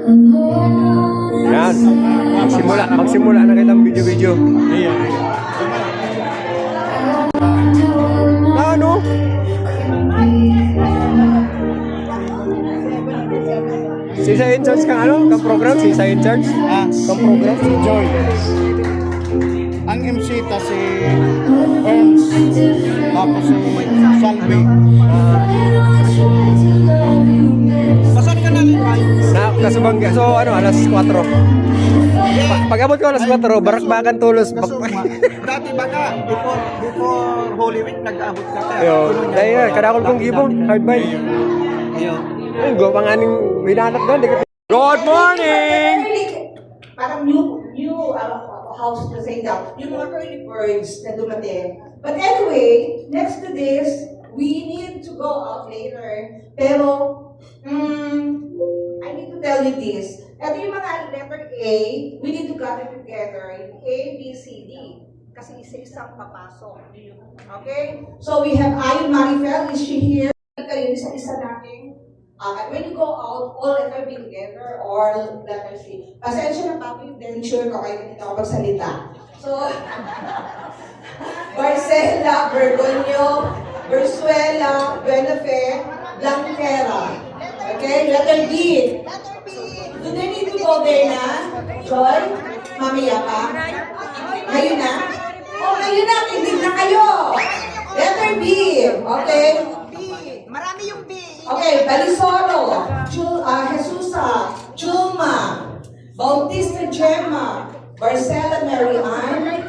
Yan. Magsimula na kitang video-video. Ano? Si Isa in charge kang ano? Kang program? Si Isa in charge? Kang program? Si Joy. Ang MC ta si Ernst. Tapos si Salvi. Saan ka namin, Mike? Kasabangga. So ano, alas 4. Pag abot ko alas 4, barak-bakan tulos. Dati baka, before Holy Week, nag-abot ka kaya. Yo, dahil nga, kadakol kong gibong, hard by. Ay, go pang aning winanak doon. Good morning! Parang new house to say that. Yung mga early birds na dumating. But anyway, next to this, we need to go out later. Pero, I need to tell you this. Ito yung mga letter A, we need to gather together in A, B, C, D. Kasi isa-isang papasok. Okay? So we have Ayon Marifel, is she here? Kayo isa-isa natin. When you go out, all letter B together or letter C. Pasensya na papi, then sure ko kayo hindi ako magsalita. So, Barcela, Bergonio, Bersuela, Buenafe, Blanquera. Okay, letter B. Do they need to go there na? Joy? Mamaya pa? Ngayon na? Oh, ngayon na, tigil na kayo. Letter B. Okay? Marami yung B. Okay, Balisoro, Jesusa, Chulma, Bautista Gemma, Barcela Mary Ann,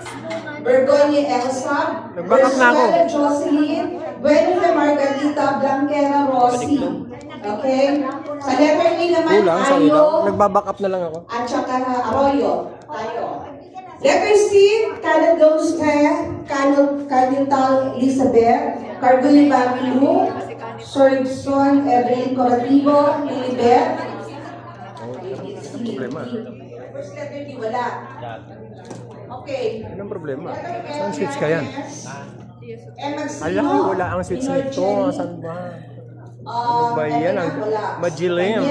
Bergonia Elsa, Barcela Jocelyn, Buenafe Margarita, Blanquera Rossi. Okay? Sa letter A naman, Kulang sa Ayo, ilaw. Nagbaback up na lang ako. at saka Arroyo. Tayo. Letter C, Canadospe, Canutal Elizabeth, Carguli Babilu, Sorgson, Evelyn Corativo, Lilibet. Problema. First letter D, wala. Okay. Anong problema? Saan switch ka yan? Magsino. Alam ko, wala ang switch nito. Saan ba? Ano ba yan? Ang Majilim.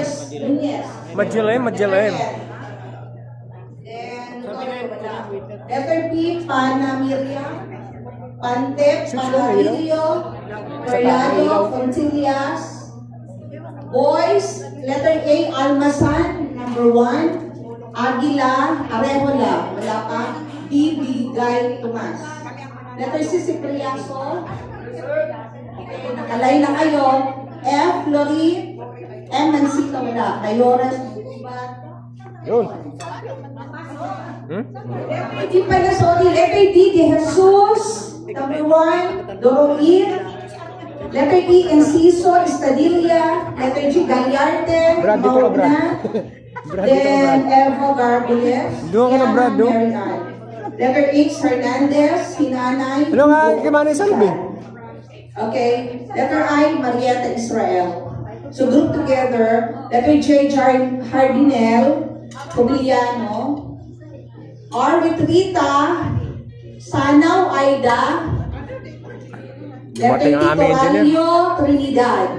Majilim. Letter P, Pana Miriam, Pantep, Panarilio, Fernando, Fontillas. Boys, letter A, Almasan, number 1. Aguila, Arejola, wala pa. D, Bigay, Tomas. Letter C, Cipriaso. Nakalay na kayo. F, Lori, M, Mansita, wala. Mayores, Bubat. Yun. Letter D pala, sorry. Letter D, De Jesus. Number 1, Doroin. Letter E, Enciso, Estadilla. Letter G, Gagliarte. Brad, dito ka, Brad. Mauna. Then, Eva Garbules. Doon ka na, Brad, doon. Mary Ann. Letter H, Hernandez. Hinanay. Hello nga, Kimani Salvi. Okay. Letter I, Marietta Israel. So, group together. Letter J, Hardinel. Publiano. R, Rita. Sanaw, Aida. Dumating ang aming engineer. Toranio, Trinidad.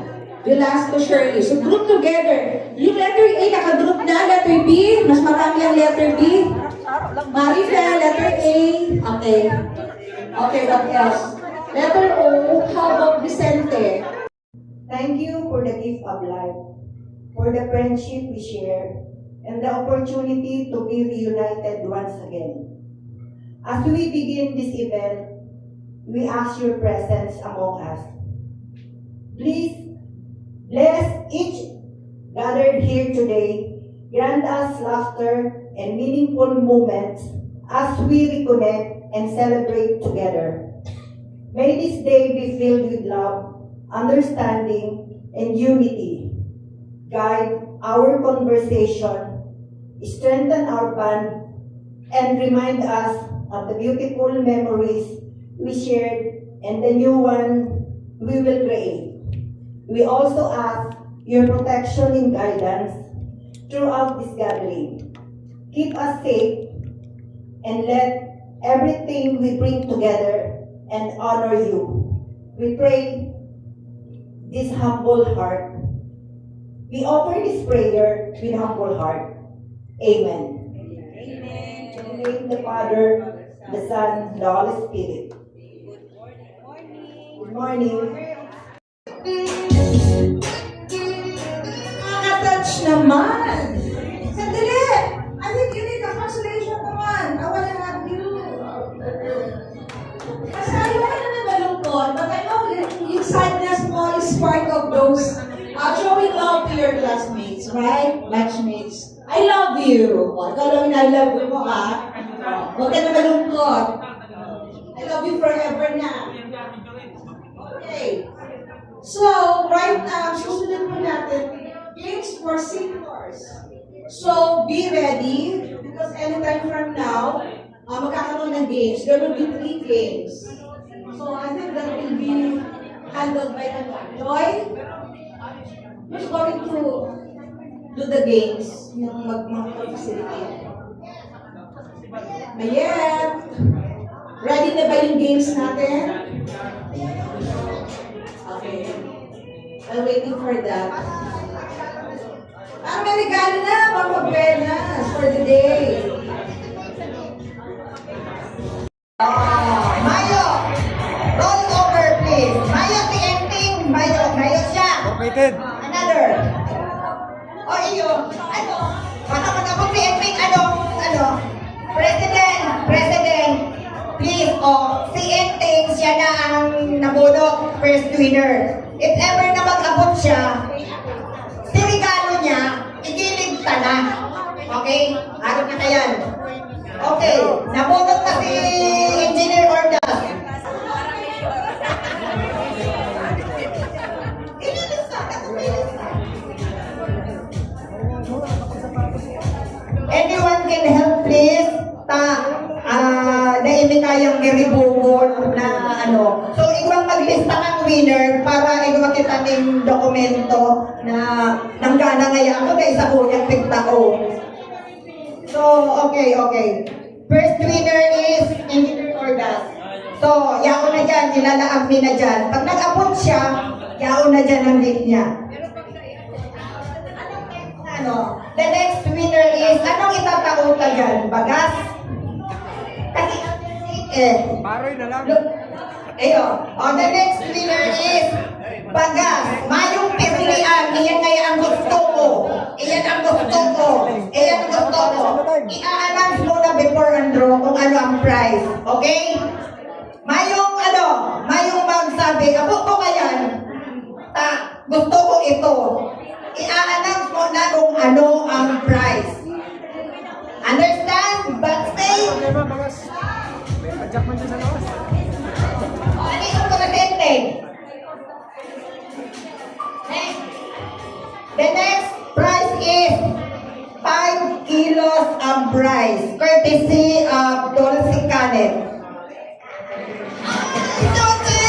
Velasco, Shirley. So, group together. Yung letter A, nakagroup na. Letter B, mas marami ang letter B. Marifel, letter A. Okay. Okay, what else? Letter O, how about Vicente? Thank you for the gift of life, for the friendship we share, and the opportunity to be reunited once again. As we begin this event, we ask your presence among us. Please bless each gathered here today. Grant us laughter and meaningful moments as we reconnect and celebrate together. May this day be filled with love, understanding, and unity. Guide our conversation, strengthen our bond, and remind us of the beautiful memories we shared and the new one we will create. We also ask your protection and guidance throughout this gathering. Keep us safe and let everything we bring together and honor you. We pray this humble heart We offer this prayer with humble heart. Amen. Amen. In the name of the Father, the Son, the Holy Spirit. Good morning. Nakaka-touch naman. Sandali. I think you need a consolation naman. I wanna have you. Kasi ayoko na malungkot, but I know yung sadness mo is part of those showing love to your classmates, right? Batchmates. I love you. O, ikaw lang I love you mo, ha? Huwag ka na malungkot. I love you forever na. Okay. So, right now, susunod po natin games for seniors. So, be ready because anytime from now, magkakaroon ng games. There will be 3 games. So, I think that will be handled by Joy. Who's going to do the games? Yung mag-facilitate. Mayet! Ready na ba yung games natin? Okay. I'm waiting for that. May regalo na, pang-pagbenas for the day. Mayo! Roll over, please. Mayo, si Enting. Mayo siya. Completed. Another. O, iyo. Ano? Matapos si Enting, ano? President. Please, si Enting, siya na ang nabunot. First winner. If ever na mag-abot siya, si regalo niya, igilid ka na. Okay? Harap na kayan. Okay. Nabunot na si Engineer Ordas. Anyone can help please? Naimi kayang i-remove na ano. So, ikaw maglista ng winner para ikaw makita ng dokumento na nanggana ngaya ako kay sa uyang pigtao. So, okay. First winner is Engineer Ordas. So, yaon na dyan, ilalaag mi na dyan. Pag nag-abot siya, yaon na dyan ang link niya. Ano? The next winner is, anong itatao ka dyan? Bagas? Kasi, Paroy na lang. the next winner is bagas. Mayong pilihan. Iyan kaya ang gusto ko. I-announce mo na before and draw kung ano ang prize. Okay? Mayong magsabi, abo ko kayan. Gusto ko ito. I-announce mo na kung ano ang prize. Understand? Backstage? Diba, bagas? May adjust man siya sa lawas. Ano yung pagkakente? The next prize is 5 kilos of rice, courtesy of Dulce Canet. Dulce,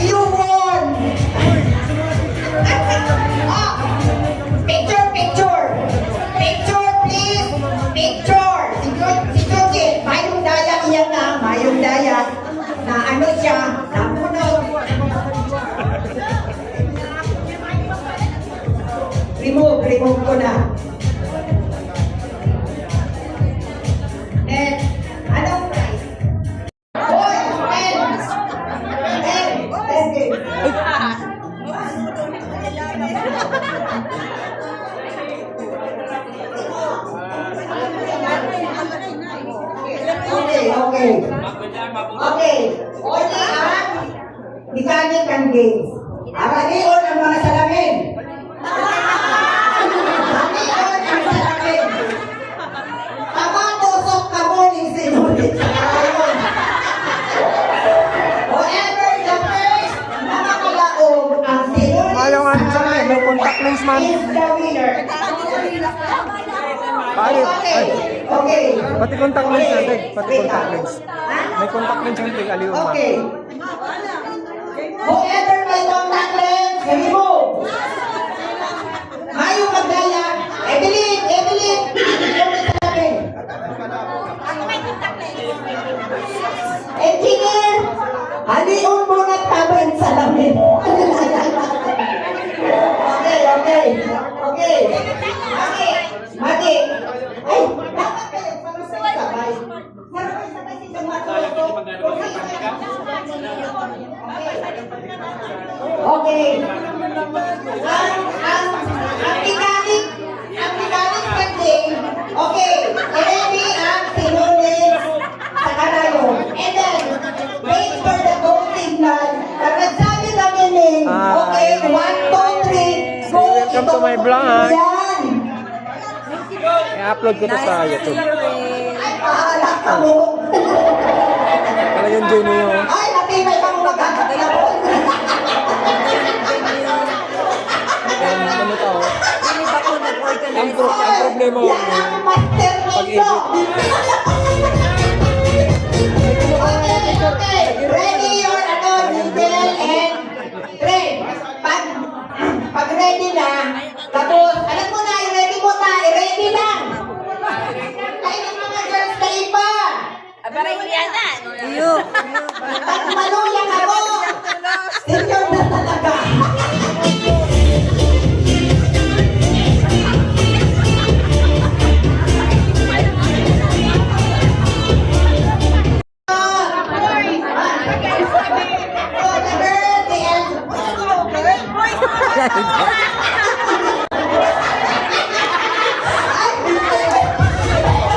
you won! Picture, please! Picture! Si Dulce, mayong daya iyan na ano siya, napuno. Remove ko na. Next, anong price? Hoy, Okay. Only ang mechanic and games. Aranion ang mga salamin. Tusok ka mo ni sinulit sa kayon. Whoever the first na makalaog ang sinulit Ayaw nga sa akin, may contact lens man. is the winner. Ayaw. Okay. Pati contact lens natin. Pati contact lens. May contact lens yung aliw man. Okay. Whoever may contact lens, remove. Mayo magdaya. Evelyn. Engineer, haliun mo na tama yung salamin. Okay. ang mechanic kasi, okay, ready ang sinulit sa kanayo. And then, wait for the go signal. Pag nagsabi kami ning, okay, 1, 2, 3, go. Welcome to my vlog. Yan. I-upload ko to sa YouTube. Ay, pahala ka mo. Talagang Junior. Ay, natinay kang magkakatilapon. Ano to? Ang problema ko. Yan ang master nito. Okay. Ready your noodle and train. Pag ready na, tapos, alam mo na, i-ready mo na, i-ready lang. Ay, ng mga girls na iba. Pag maluyang ako, senior na talaga.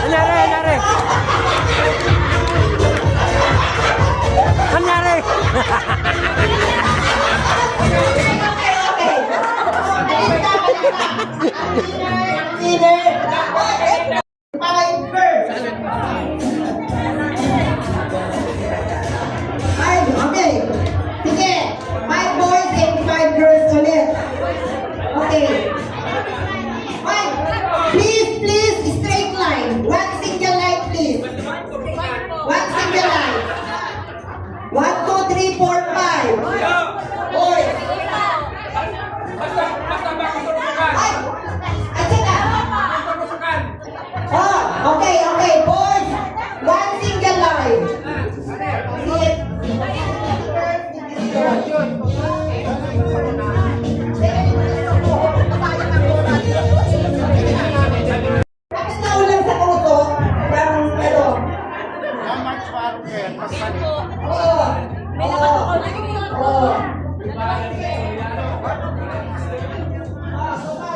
Anyari! Anyari! Okay. Sige. 5 boys and 5 girls ulit. Okay. Five. Please, straight line. One single line, please. One single line. 1, 2, 3, 4, 5. Boys. Ay, sige. Oh, okay. Boys, one single line. Bakit naulang sa uso? Parang ano? Oo.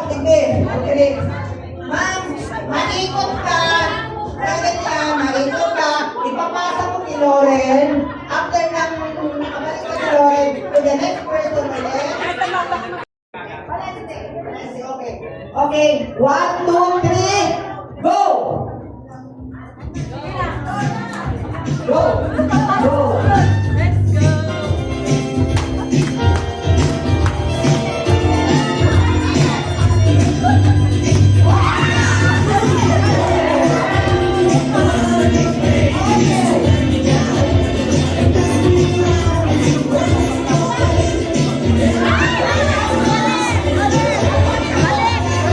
Sige, okay. Ma'am, maikot ka. Maikot ka. Ipapasa mo kay Lauren. After ng makabalik ka kay Lauren, to the next person ulit. Okay. Okay. 1, 2, 3, go! Go! Go!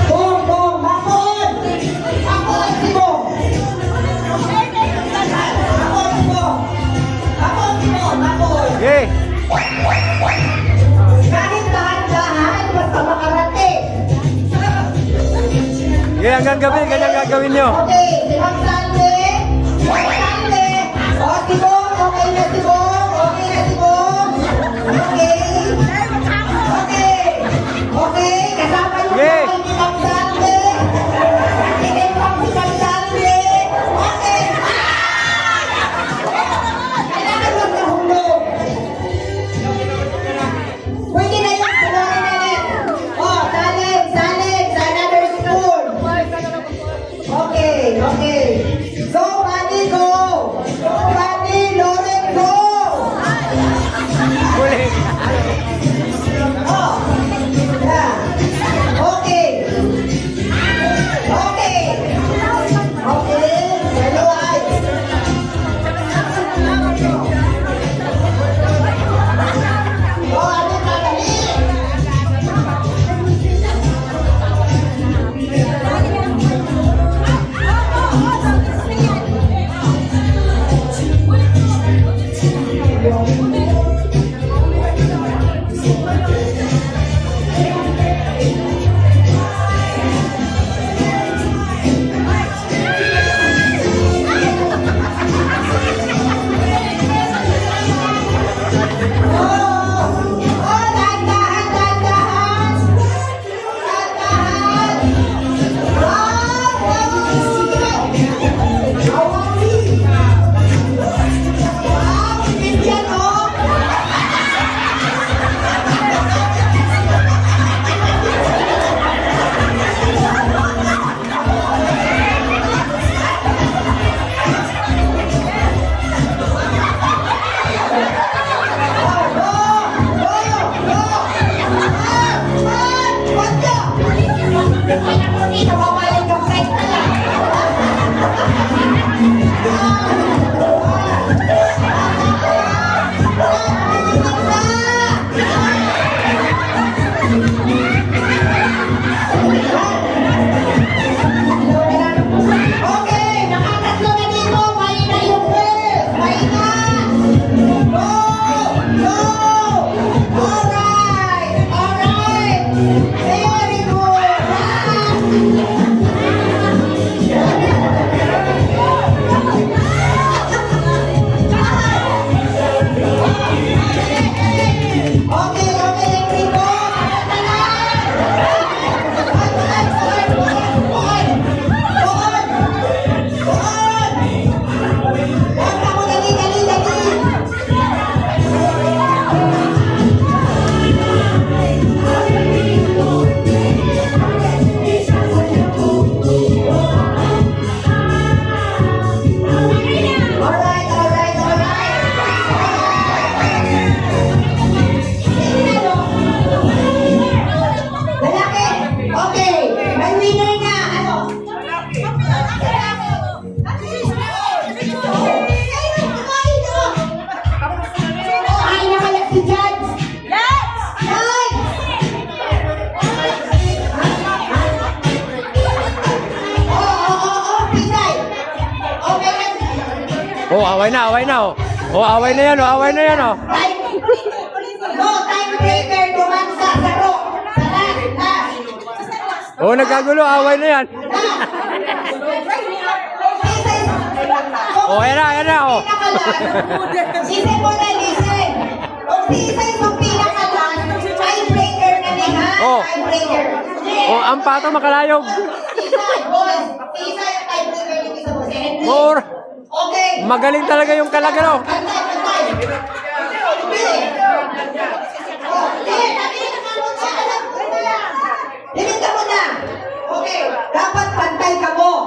Bong! Bakon! Bakon si Bong! Bakon! Okay. Kahit dahan-dahan, basta makarating. Okay, hanggang gabi, ganyan gagawin nyo. Okay, si Ma'am Sandy. Ma'am Sandy. O, si Bong. Okay na si Bong. Okay. Okay, kasama yung Okay. bahay ni Ma'am Sandy. Sige, Ma'am Sandy. Okay. Kailangan mo nahulog. Pwede na yun, tuloy na rin. Oh, salig sa another spoon. Okay. Go, Manny, go. Go, Manny, Lauren, go. Oh, away na, away na. Oh, away na yan, oh, away na yan, oh. Time breaker, duman sa saro. Oh, nagkagulo, away na yan. Oh, yan na, oh. Listen mo na, listen. Kung si Isay yung pinakalas, time breaker na din, ha? Oh. Time breaker. Oh, ang pato makalayog. Isay, boss. Isay yung time breaker ni Isa Boss. More. Okay. Magaling talaga yung kalagano. Pantay, pantay. Limit ka muna. Okay. Dapat pantay ka mo.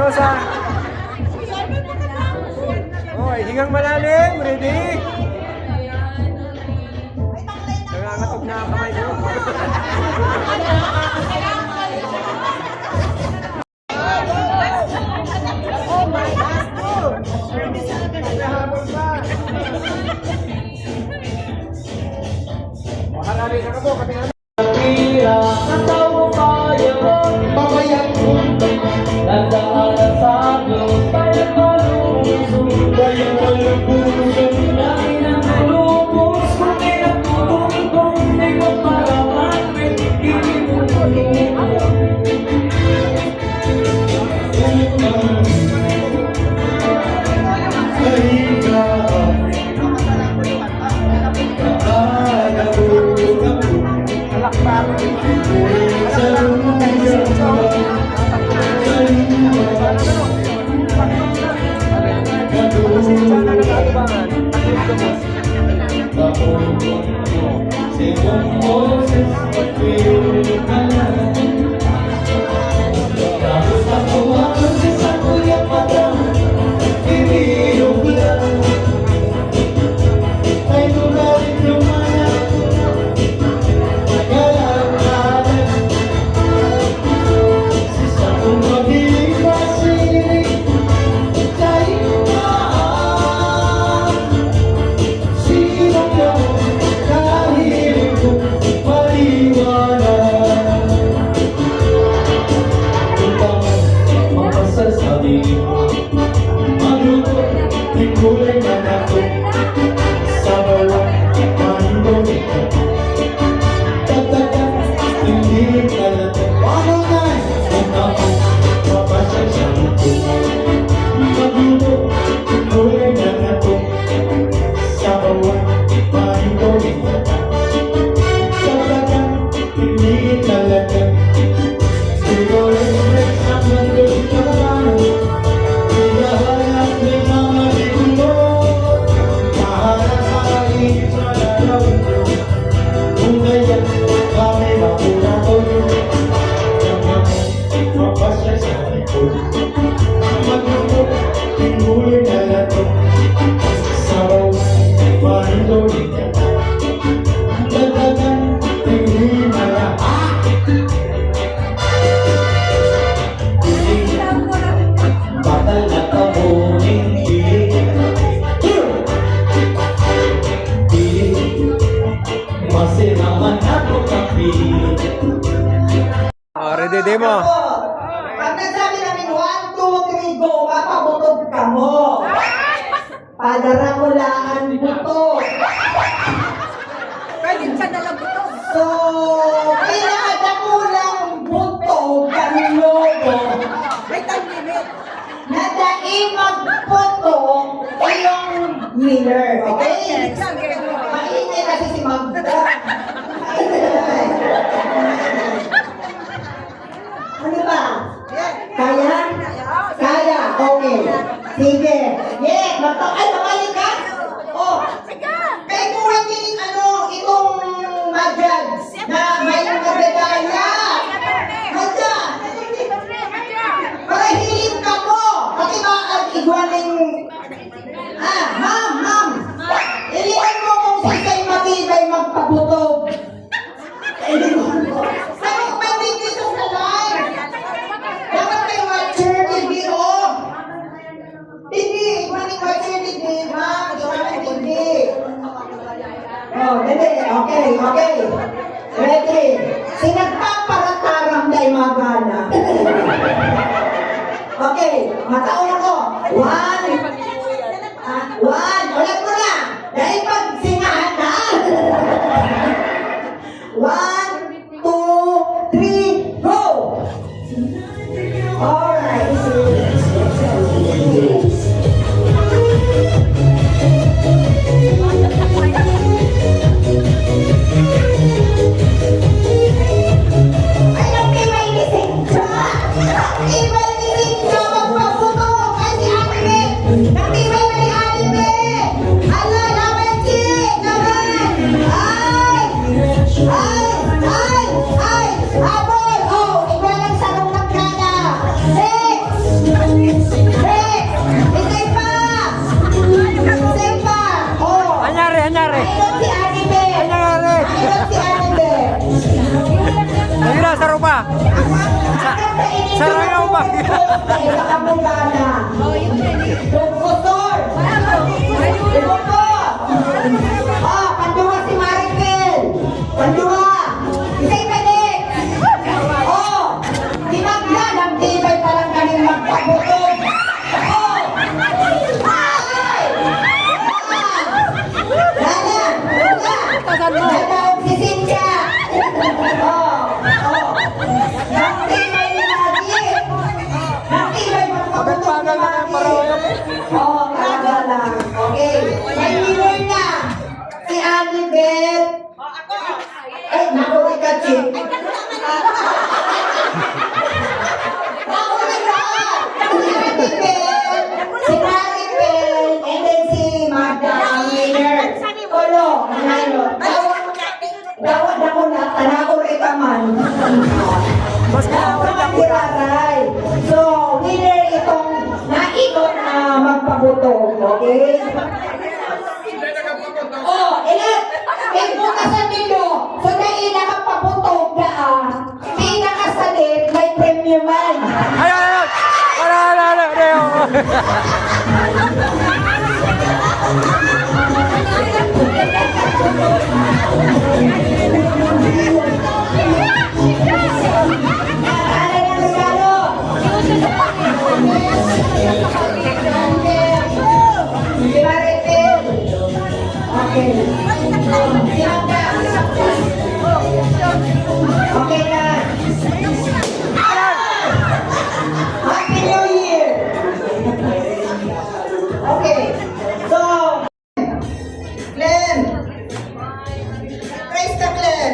Rosa. Okay, hingang malalim. Ready? Nangangatog na ang kamay ko. Makalari sa kabo, kami namin. Ready, demo. Pag nagsabi namin 1, 2, 3, go, mapabutog ka mo. Padaramulaan buto. Pwede ka na lang ito. So, pinakadakulang buto ng logo May time limit. na daimag puto iyong winner. Okay? Maingay kasi si Magda. Ano ba? Kaya? Kaya, okay. Sige. Yeah, ay, mamali ka? Oh, kaya kung hindi, itong madyan na may magdadaya. Madyan! Para hiling ka mo. Pati ba ang igwaning... ma'am. Ilihan mo kung sisay matibay magpabutog. Sabi ko, manding dito sa live. Dapat may watcher TV, oh. TV, igwaning watcher TV, ma'am. Igwaning TV. Oh, dali. Okay. Ready. Sinagpaparataram na imagana. Okay, mataon ako. 1. Ulit mo na. Dahil pag singahan na. 1, 2, 3, go! Alright. Ay, nagtibay ni Sinja! Nagtibay ni Sinja! Magpaputo! Kasi anime! Nagtibay ni anime! Ala, naman, Chi! Naman! Ay! pa. Sarangaw pa. Sa Kapugana. Dugkosor. Dugko. Oh, panduha si Maricel. Panduha. Isay balik. Oh, si Magda, nagtibay pa lang kaning magpabutog. Oh. Ay! Dana. Natawag si Cynthia. Oh. Nagtibay ni Maggie. Nagtibay magpabutog ni Bagal na ang Maggie. parawayan. Oo, kaya lang. Okay. May winner na. Si Annabeth. Eh, nakuha ka, Chip. Nakuha ka! Si Annabeth, si Maribel, and then si Magda, ang winner. Ulo, ano? Dawat na ko na, tanako rin ka man. Mas kailangan Mga tiraray. So, winner itong naikot na magpabutong, okay? Oh, ilan? May bukasan nilo. So, dahil nakapabutong ka, pinakasalit, may premium man. Ayun! Wala. Ano na regalo? Si Maricel. Okay. Si Magda. Okay na. Happy New Year! Okay. So, Glenn. Praise the Glenn.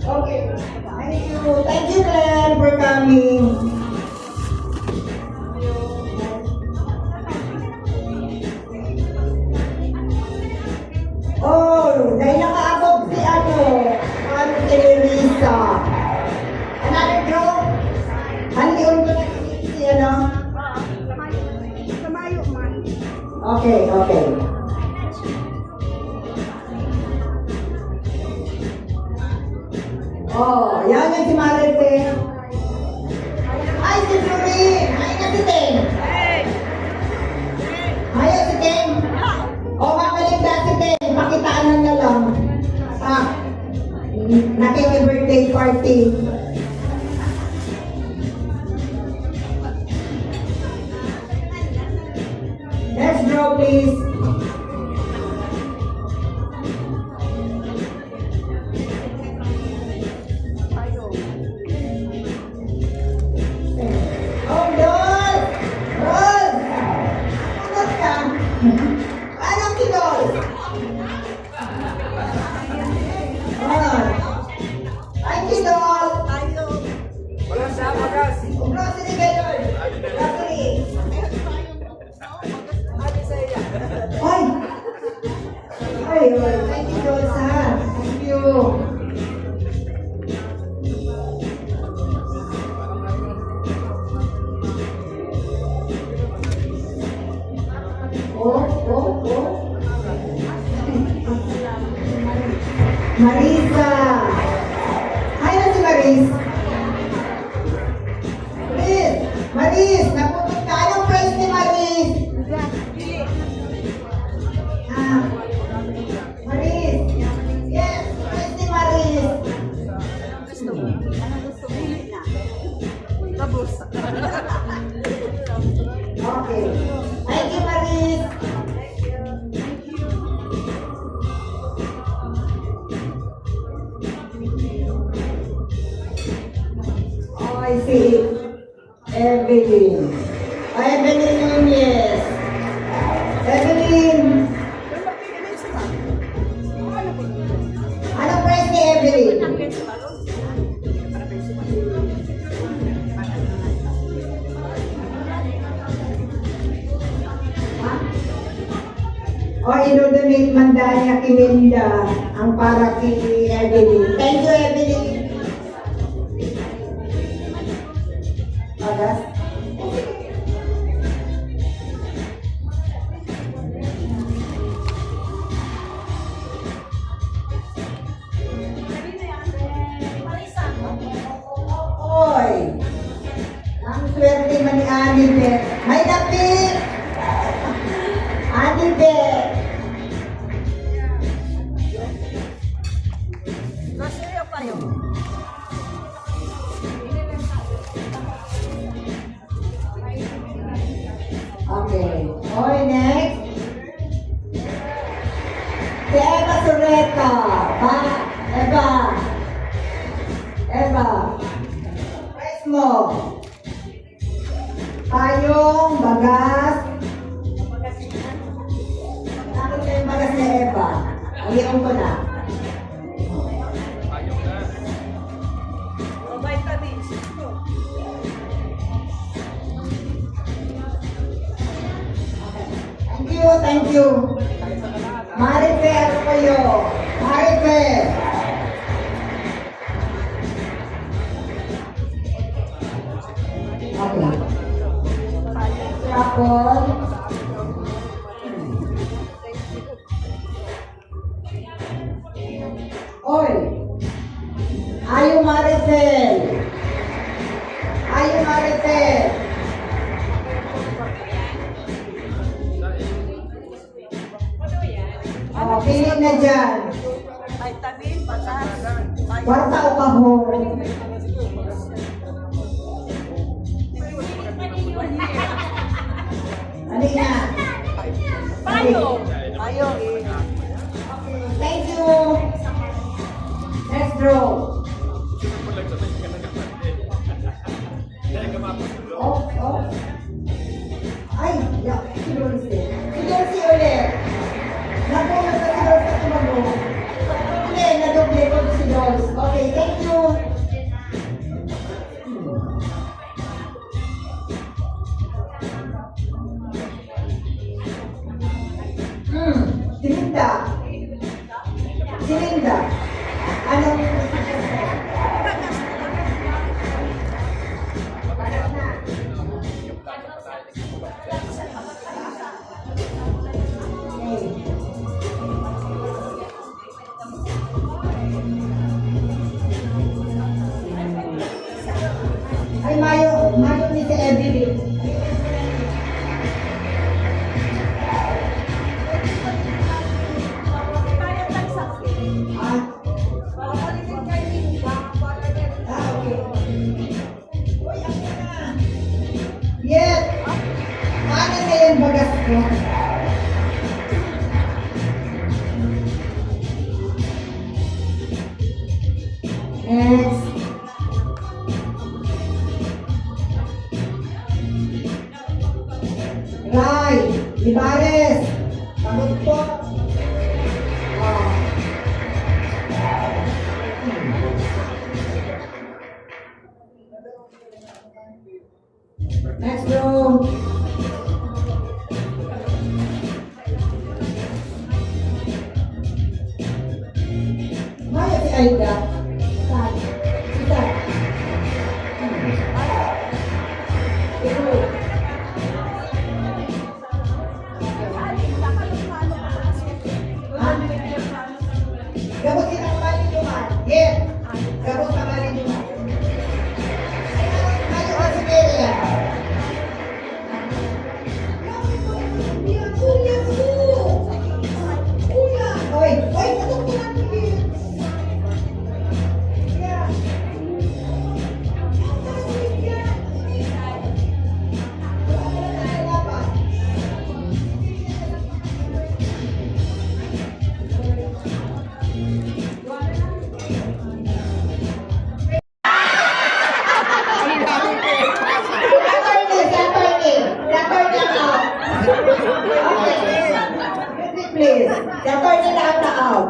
Okay. Thank you. Thank you, Glenn, for coming. Oh, dahil nakaabog si si Risa. Another joke? Handiun ko na si Okay. Oh, yan yung si Marite. Ay, si Florin! Ay, na si Ten! Ayaw si Ten! O, mabalik na si Ten! Pakitaan na lang. Naki-birthday party. Next draw, please. Oh, Dol! Dol! Angat ka? Anong si Dol? Ay, si Dol! Wala sa magas. Grocery kayo! Grocery! Ay! Ay, thank you, Dol, sa. Thank you. Oh. Marisa. Hi na si Maris. Maris, naputot ka. Anong price ni Maris? Maris. Yes, price ni Maris. Okay. Thank you, Maris. Oh, I see. Evelyn. Evelyn Nunez. Evelyn. Anong price ni Evelyn? O ino-donate man dahil niya kininda ang para kay Evelyn. Thank you, Evelyn. Pagas? Sureta. Eva. Eva. Press mo. Payong, bagas. Bakit na yung bagas ni Eva? Aliyon ko na. Thank you. Marife, ano kayo? Marife. Okay. Rapol. Oy. Ayo Maricel. Ayo Maricel. Oh, pili na dyan. Kwarta o kahon? Ano na? Payo. Payo. Thank you. Next draw. Oh, oh. Ay, yeah. Si Dolce. Si Dolce ulit. Naku, nasa si Dolce sa tumago. Ulit, nadoble ko si Dolce. Okay, thank you. Si Linda. Si Linda. Anong... Ay, Mayo ni si Evelyn. Ah, okay. Uy, ako na. Yes. Ano na yung bagas ko? Next. Ray, Libares, pagod po. Oh. Next row. Maya si Aida. Saan? Saan? Ito. Gabos kita kembali cuma, yeah. Gabos kembali cuma. Ayo kasih dia. Oi, oi, tutup pulang lagi. Ya. Please, dapat ni lahat na out.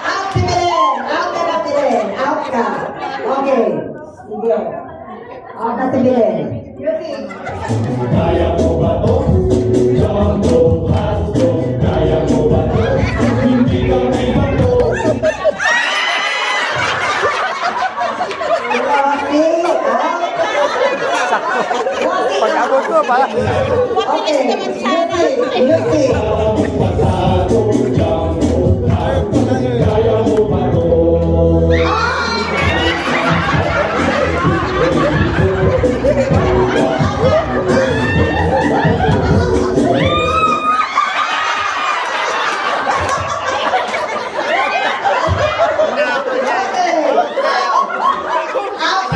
Out si Belen, out ka na Belen, out ka. Okay, sige. Out na si Belen. Kaya mo ba to? Jumbo, hato, kaya mo ba to? Hindi ka may bato. Pag-abot ko pa. Okay, Lucy. Pagkato, jumbo, hato, kaya mo ba to? Out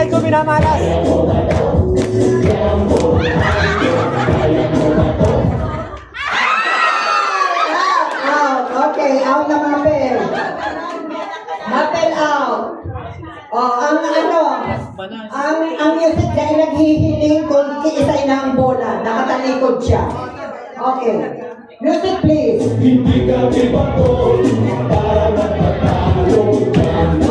ko minamalas. Out. Okay, out na Mapel. Mapel out. Ang music na naghihiling kung iisay na ang bola, nakatalikod siya. Okay. Music please. Hindi kami bato para magpatalo dyan.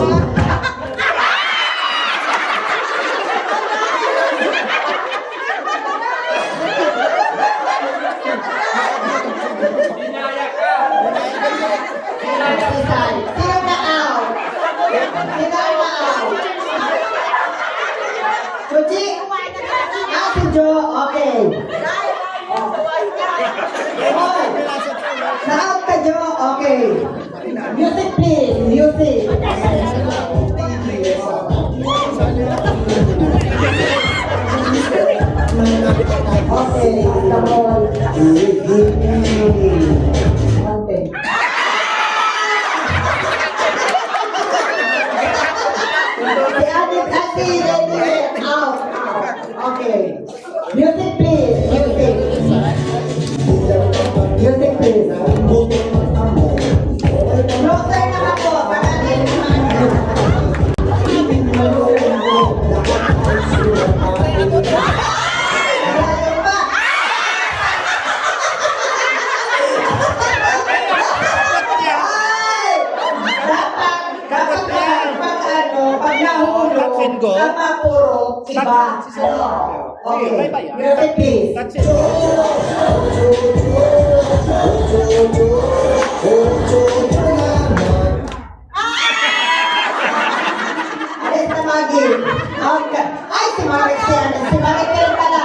Sino na out? Sino na out? Suji? Si Jo, okay. Hoy! Na-out ka, Jo? Okay. Music please, music. Okay, come on. Okay. Si Adit Ati, ready, out. Okay. Music please, music. Music please. Closer na ako, parating Tama puro iba. Okay. Music please. Alis na Maggie. Out ka. Ay, si Marek siya. Si Marek kayo pala.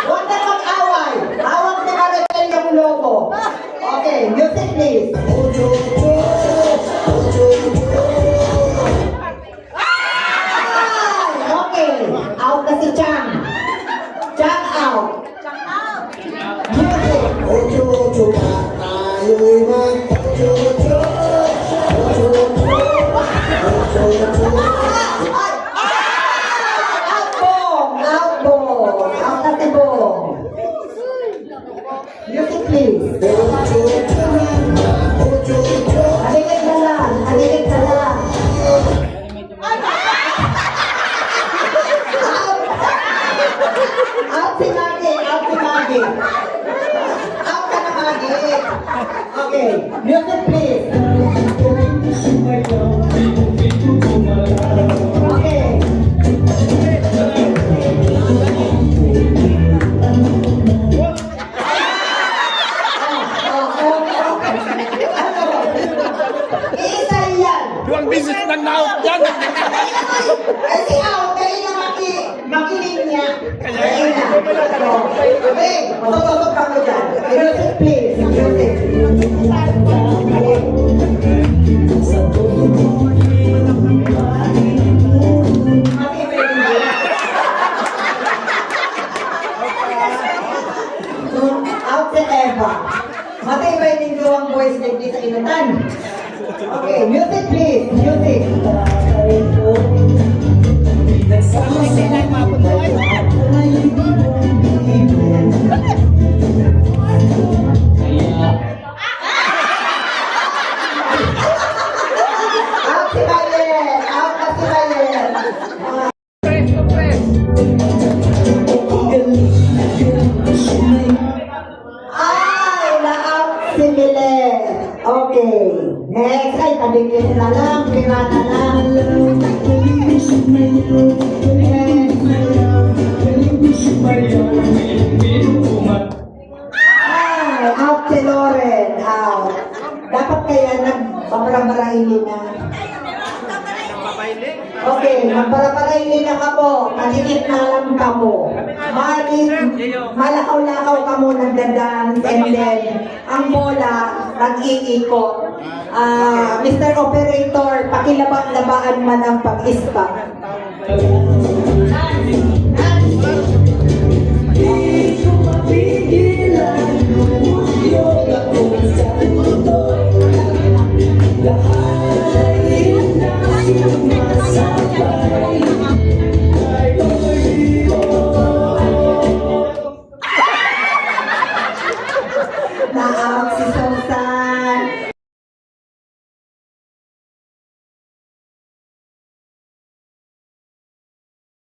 Huwag na mag-away. Awag ni Marek kayo yung lobo. Okay. Music please. Okay, out na si Chang. Chang out. Music. Out Bong. Out Bong. Out na si Bong. Music please. Haligid ka lang. Haligid ka lang. Out si Maggie, out si Maggie. Out ka na Maggie. Okay, music please. Okay. Isa yan. Yung business ng naot yan. Kasi out, dahil na makinig niya. Kaya na. Okay, matutulog ka mo dyan. Music please, music. Out si Eva. Matibay din ang voice like sa inutan. Okay, music please, music. Out si Bayer, out na si Bayer. Ay, na-out si Milet. Okay, next ay tabigin na lang, pira na lang. Ay, out si Loren, out. Dapat kaya nagbabarabarahin na. Okay, magbarabarahin na ka mo. Malikit na lang ka mo. Malakaw-lakaw ka mo nagdadance and then ang bola nag-iikot. Mr. Operator, pakilabaan man ang pag-ispa. Lahat ay out si